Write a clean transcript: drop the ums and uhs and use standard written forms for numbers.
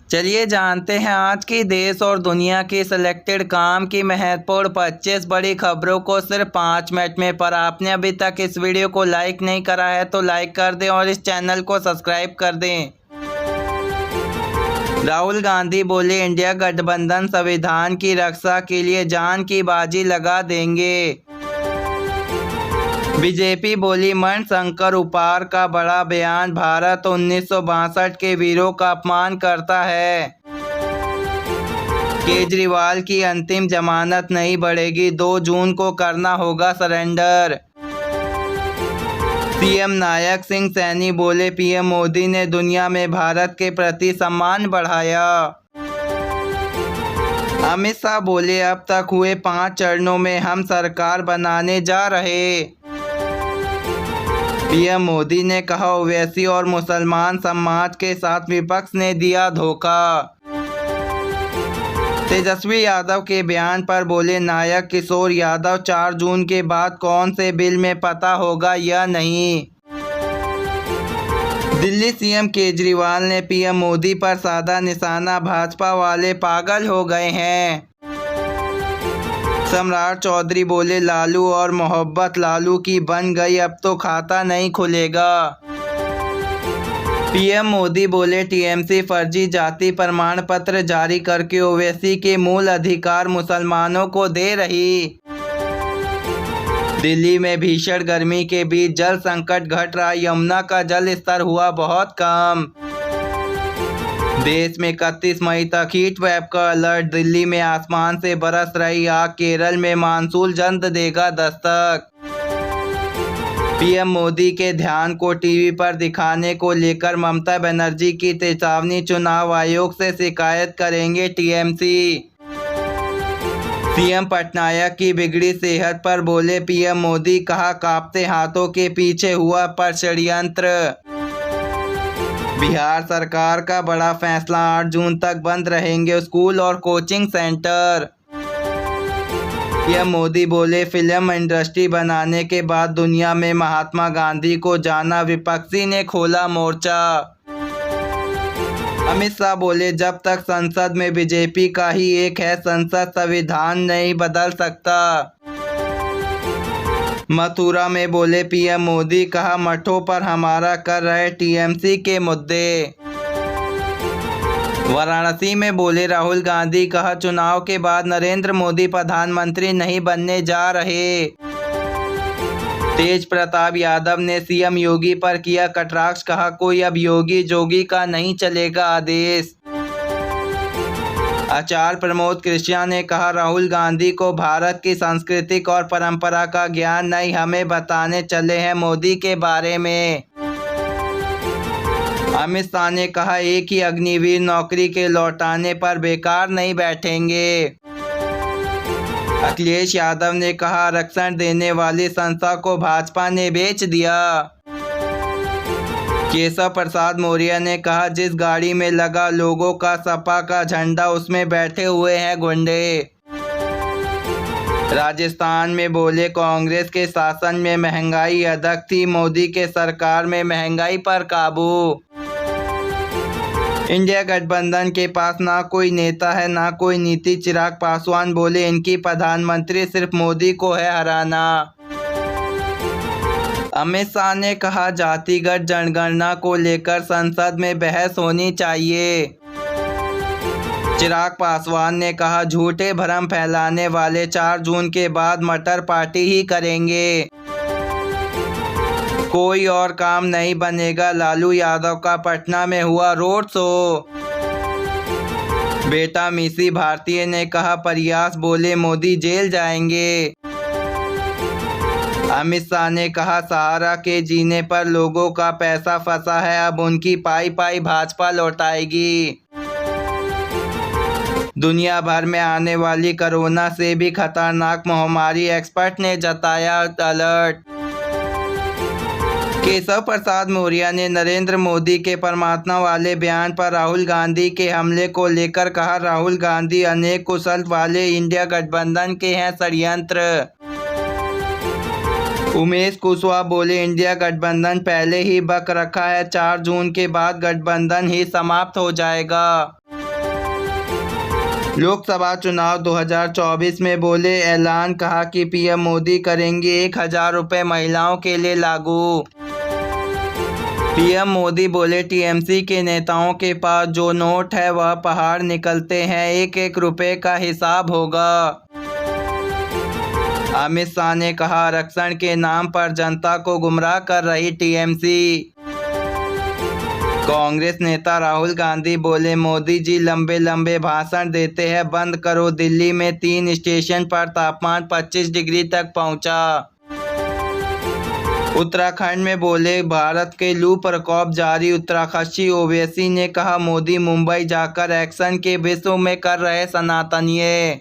चलिए जानते हैं आज की देश और दुनिया की सिलेक्टेड काम की महत्वपूर्ण 25 बड़ी खबरों को सिर्फ 5 मिनट में। पर आपने अभी तक इस वीडियो को लाइक नहीं करा है तो लाइक कर दें और इस चैनल को सब्सक्राइब कर दें। राहुल गांधी बोले, इंडिया गठबंधन संविधान की रक्षा के लिए जान की बाजी लगा देंगे। बीजेपी बोली, मणिशंकर उपार का बड़ा बयान, भारत 1962 के वीरों का अपमान करता है। केजरीवाल की अंतिम जमानत नहीं बढ़ेगी, 2 जून को करना होगा सरेंडर। सीएम नायक सिंह सैनी बोले, पीएम मोदी ने दुनिया में भारत के प्रति सम्मान बढ़ाया। अमित शाह बोले, अब तक हुए 5 चरणों में हम सरकार बनाने जा रहे। पीएम मोदी ने कहा, ओवैसी और मुसलमान समाज के साथ विपक्ष ने दिया धोखा। तेजस्वी यादव के बयान पर बोले नायक किशोर यादव, 4 जून के बाद कौन से बिल में पता होगा या नहीं। दिल्ली सीएम केजरीवाल ने पीएम मोदी पर साधा निशाना, भाजपा वाले पागल हो गए हैं। सम्राट चौधरी बोले, लालू और मोहब्बत लालू की बन गई, अब तो खाता नहीं खुलेगा। पीएम मोदी बोले, टीएमसी फर्जी जाति प्रमाण पत्र जारी करके ओवैसी के मूल अधिकार मुसलमानों को दे रही। दिल्ली में भीषण गर्मी के बीच जल संकट घट रहा, यमुना का जल स्तर हुआ बहुत कम। देश में 31 मई तक हीट वेव का अलर्ट, दिल्ली में आसमान से बरस रही आग, केरल में मानसून जल्द देगा दस्तक। पीएम मोदी के ध्यान को टीवी पर दिखाने को लेकर ममता बनर्जी की चेतावनी, चुनाव आयोग से शिकायत करेंगे टीएमसी। सीएम पटनायक की बिगड़ी सेहत पर बोले पीएम मोदी, कहा कांपते हाथों के पीछे हुआ पर षड्यंत्र। बिहार सरकार का बड़ा फैसला, 8 जून तक बंद रहेंगे स्कूल और कोचिंग सेंटर। पीएम मोदी बोले, फिल्म इंडस्ट्री बनाने के बाद दुनिया में महात्मा गांधी को जाना, विपक्षी ने खोला मोर्चा। अमित शाह बोले, जब तक संसद में बीजेपी का ही एक है, संसद संविधान नहीं बदल सकता। मथुरा में बोले पीएम मोदी, कहा मठों पर हमारा कर रहे टीएमसी के मुद्दे। वाराणसी में बोले राहुल गांधी, कहा चुनाव के बाद नरेंद्र मोदी प्रधानमंत्री नहीं बनने जा रहे। तेज प्रताप यादव ने सीएम योगी पर किया कटाक्ष, कहा कोई अब योगी जोगी का नहीं चलेगा आदेश। आचार्य प्रमोद कृष्णा ने कहा, राहुल गांधी को भारत की सांस्कृतिक और परंपरा का ज्ञान नहीं, हमें बताने चले हैं मोदी के बारे में। अमित शाह ने कहा, एक ही अग्निवीर नौकरी के लौटाने पर बेकार नहीं बैठेंगे। अखिलेश यादव ने कहा, आरक्षण देने वाली संस्था को भाजपा ने बेच दिया। केशव प्रसाद मौर्य ने कहा, जिस गाड़ी में लगा लोगों का सपा का झंडा, उसमें बैठे हुए हैं गुंडे। राजस्थान में बोले, कांग्रेस के शासन में महंगाई अधिक थी, मोदी के सरकार में महंगाई पर काबू। इंडिया गठबंधन के पास ना कोई नेता है ना कोई नीति, चिराग पासवान बोले, इनकी प्रधानमंत्री सिर्फ मोदी को है हराना। अमित शाह ने कहा, जातिगत जनगणना को लेकर संसद में बहस होनी चाहिए। चिराग पासवान ने कहा, झूठे भ्रम फैलाने वाले 4 जून के बाद मटर पार्टी ही करेंगे, कोई और काम नहीं बनेगा। लालू यादव का पटना में हुआ रोड शो। बेटा मीसी भारतीय ने कहा, प्रयास बोले मोदी जेल जाएंगे। अमित शाह ने कहा, सहारा के जीने पर लोगों का पैसा फंसा है, अब उनकी पाई पाई भाजपा लौटाएगी। दुनिया भर में आने वाली कोरोना से भी खतरनाक महामारी, एक्सपर्ट ने जताया अलर्ट। केशव प्रसाद मौर्य ने नरेंद्र मोदी के परमात्मा वाले बयान पर राहुल गांधी के हमले को लेकर कहा, राहुल गांधी अनेक कुशल वाले इंडिया गठबंधन के हैं षड्यंत्र। उमेश कुशवाहा बोले, इंडिया गठबंधन पहले ही बक रखा है, 4 जून के बाद गठबंधन ही समाप्त हो जाएगा। लोकसभा चुनाव 2024 में बोले ऐलान, कहा कि पीएम मोदी करेंगे 1000 रुपये महिलाओं के लिए लागू। पीएम मोदी बोले टीएमसी के नेताओं के पास जो नोट है वह पहाड़ निकलते हैं, एक एक रुपए का हिसाब होगा। अमित शाह ने कहा आरक्षण के नाम पर जनता को गुमराह कर रही टीएमसी। कांग्रेस नेता राहुल गांधी बोले मोदी जी लंबे लंबे भाषण देते हैं, बंद करो। दिल्ली में 3 स्टेशन पर तापमान 25 डिग्री तक पहुंचा। उत्तराखंड में बोले भारत के लू प्रकोप जारी। उत्तराखंडी ओवैसी ने कहा मोदी मुंबई जाकर एक्शन के विश्व में कर रहे सनातनीय।